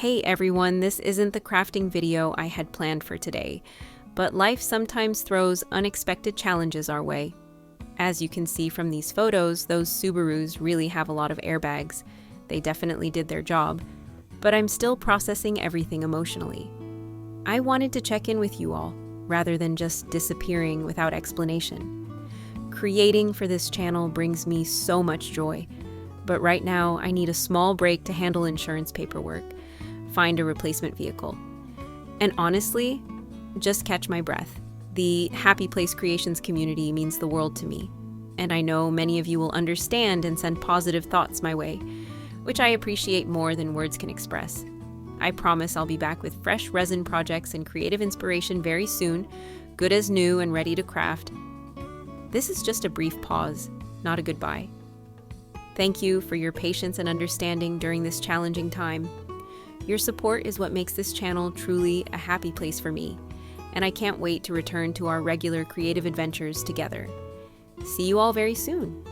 Hey everyone, this isn't the crafting video I had planned for today, but life sometimes throws unexpected challenges our way. As you can see from these photos, those Subarus really have a lot of airbags. They definitely did their job, but I'm still processing everything emotionally. I wanted to check in with you all, rather than just disappearing without explanation. Creating for this channel brings me so much joy, but right now I need a small break to handle insurance paperwork, find a replacement vehicle, and honestly, just catch my breath. The Happy Place Creations community means the world to me, and I know many of you will understand and send positive thoughts my way, which I appreciate more than words can express. I promise I'll be back with fresh resin projects and creative inspiration very soon, good as new and ready to craft. This is just a brief pause, not a goodbye. Thank you for your patience and understanding during this challenging time. Your support is what makes this channel truly a happy place for me, and I can't wait to return to our regular creative adventures together. See you all very soon.